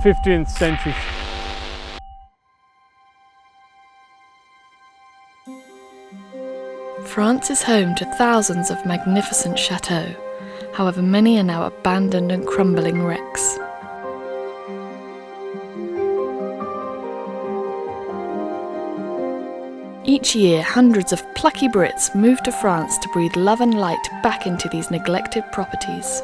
15th century. France is home to thousands of magnificent chateaux. However, many are now abandoned and crumbling wrecks. Each year, hundreds of plucky Brits move to France to breathe love and light back into these neglected properties.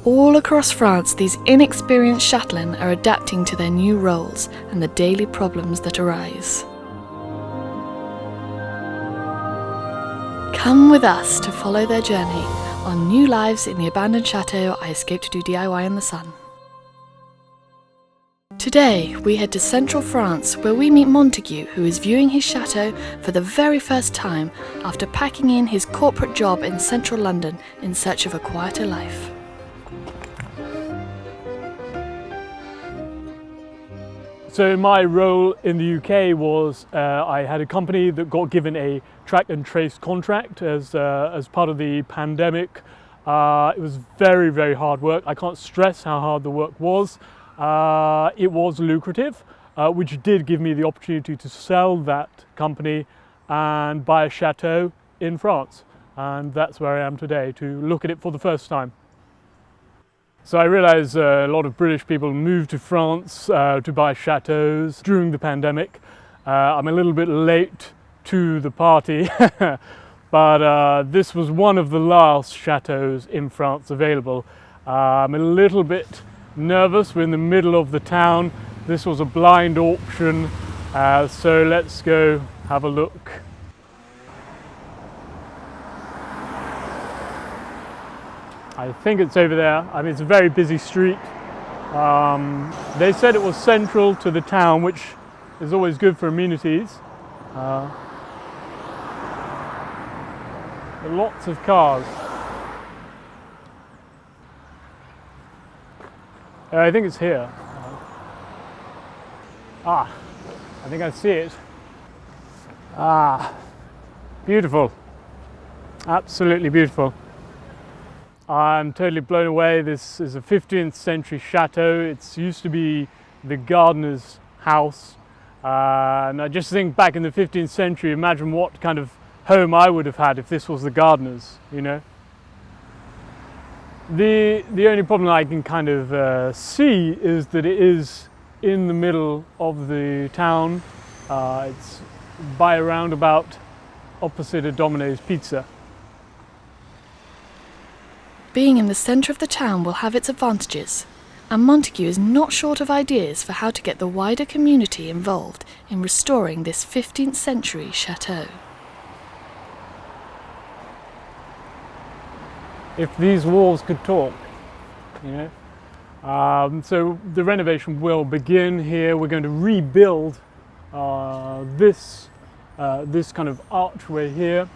All across France, these inexperienced chatelains are adapting to their new roles and the daily problems that arise. Come with us to follow their journey on new lives in the abandoned chateau I escaped to do DIY in the sun. Today, we head to central France where we meet Montague, who is viewing his chateau for the very first time after packing in his corporate job in central London in search of a quieter life. So my role in the UK was I had a company that got given a track and trace contract as part of the pandemic. It was very, very hard work. I can't stress how hard the work was. It was lucrative, which did give me the opportunity to sell that company and buy a chateau in France. And that's where I am today, to look at it for the first time. So I realise a lot of British people moved to France to buy chateaux during the pandemic. I'm a little bit late to the party, but this was one of the last chateaux in France available. I'm a little bit nervous. We're in the middle of the town. This was a blind auction, so let's go have a look. I think it's over there. I mean, it's a very busy street. They said it was central to the town, which is always good for amenities. Lots of cars. I think it's here. I think I see it. Beautiful. Absolutely beautiful. I'm totally blown away. This is a 15th century chateau. It used to be the gardener's house. And I just think back in the 15th century, imagine what kind of home I would have had if this was the gardener's, you know. The only problem I can kind of see is that it is in the middle of the town. It's by a roundabout opposite a Domino's Pizza. Being in the centre of the town will have its advantages, and Montague is not short of ideas for how to get the wider community involved in restoring this 15th century chateau. If these walls could talk, you know. So the renovation will begin here. We're going to rebuild this kind of archway here.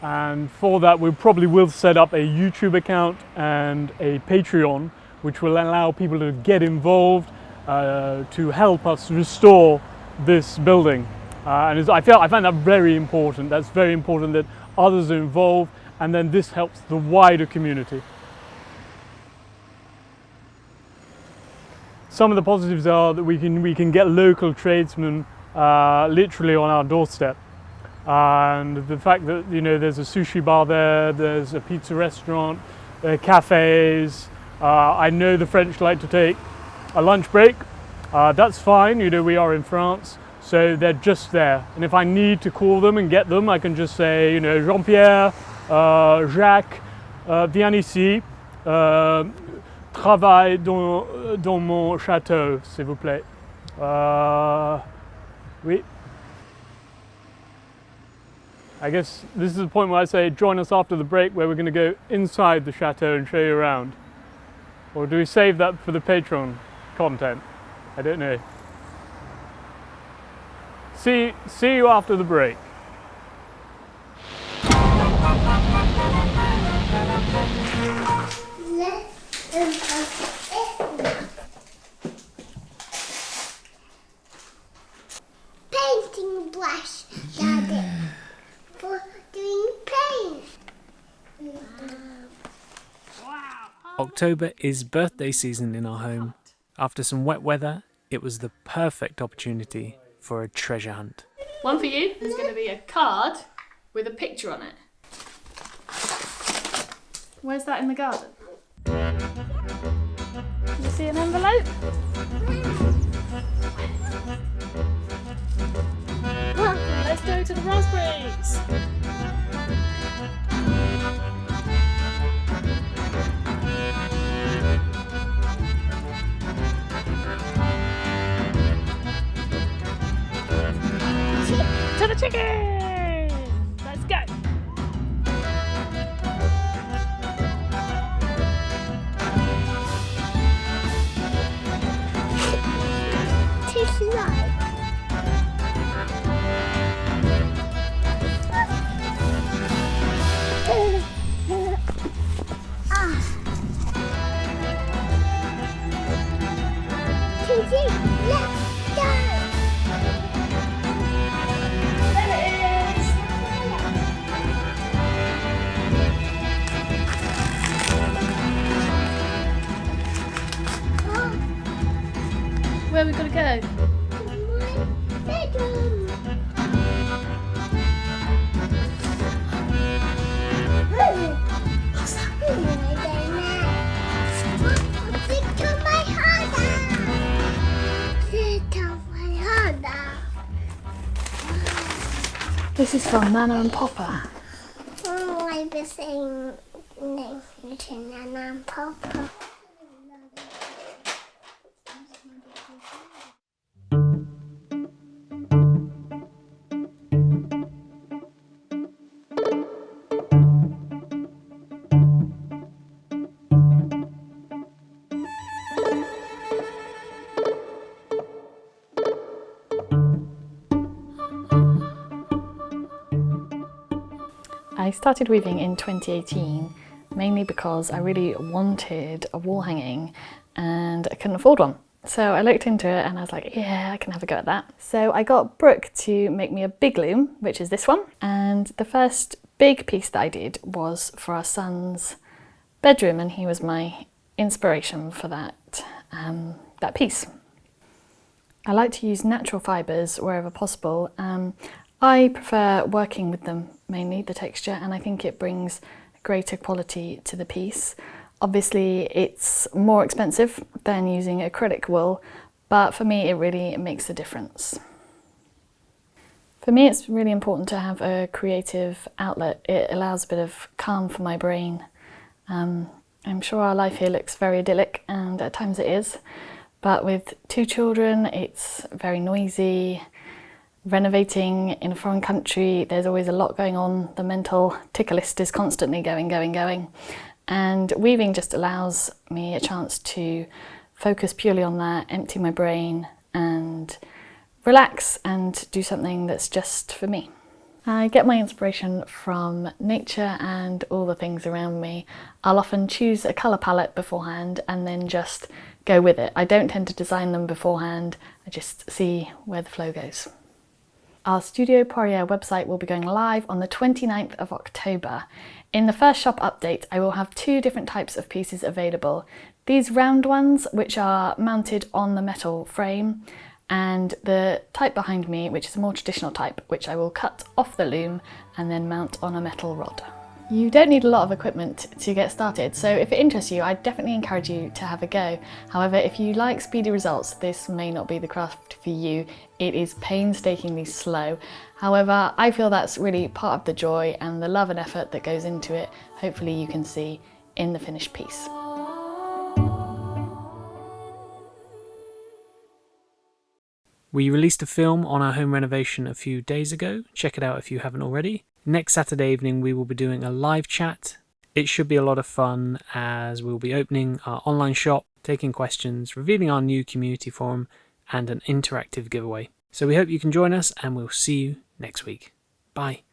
And for that, we probably will set up a YouTube account and a Patreon, which will allow people to get involved to help us restore this building. And I find that very important. That's very important that others are involved, and then this helps the wider community. Some of the positives are that we can get local tradesmen literally on our doorstep. And the fact that, you know, there's a sushi bar there, there's a pizza restaurant, there are cafes. I know the French like to take a lunch break. That's fine, you know, we are in France, so they're just there. And if I need to call them and get them, I can just say, you know, Jean-Pierre, Jacques, viens ici, travaille dans mon château, s'il vous plaît. Oui. I guess this is the point where I say join us after the break, where we're going to go inside the chateau and show you around. Or do we save that for the Patreon content? I don't know. See you after the break. Painting brush, Daddy, for doing paint. October is birthday season in our home. After some wet weather, it was the perfect opportunity for a treasure hunt. One for you. There's going to be a card with a picture on it. Where's that in the garden? Can you see an envelope? Let's go to the raspberries. To the chicken! Let's go! Tastes like. Tizzy, let's go! Where are we going to go? My bedroom. What's that? I don't know. Sit on my harder. Sit on my harder. This is from Nana and Papa. Oh, I was saying Nana and Papa. I started weaving in 2018 mainly because I really wanted a wall hanging and I couldn't afford one. So I looked into it and I was like, yeah, I can have a go at that. So I got Brooke to make me a big loom, which is this one. And the first big piece that I did was for our son's bedroom, and he was my inspiration for that piece. I like to use natural fibres wherever possible. I prefer working with them mainly, the texture, and I think it brings greater quality to the piece. Obviously it's more expensive than using acrylic wool, but for me it really makes a difference. For me it's really important to have a creative outlet. It allows a bit of calm for my brain. I'm sure our life here looks very idyllic, and at times it is, but with 2 children it's very noisy. Renovating in a foreign country, there's always a lot going on. The mental ticker list is constantly going. And weaving just allows me a chance to focus purely on that, empty my brain and relax and do something that's just for me. I get my inspiration from nature and all the things around me. I'll often choose a colour palette beforehand and then just go with it. I don't tend to design them beforehand, I just see where the flow goes. Our Studio Poirier website will be going live on the 29th of October. In the first shop update, I will have 2 different types of pieces available. These round ones, which are mounted on the metal frame, and the type behind me, which is a more traditional type, which I will cut off the loom and then mount on a metal rod. You don't need a lot of equipment to get started, so if it interests you, I definitely encourage you to have a go. However, if you like speedy results, this may not be the craft for you. It is painstakingly slow. However, I feel that's really part of the joy and the love and effort that goes into it. Hopefully you can see in the finished piece. We released a film on our home renovation a few days ago. Check it out if you haven't already. Next Saturday evening we will be doing a live chat. It should be a lot of fun as we'll be opening our online shop, taking questions, revealing our new community forum and an interactive giveaway. So we hope you can join us, and we'll see you next week. Bye.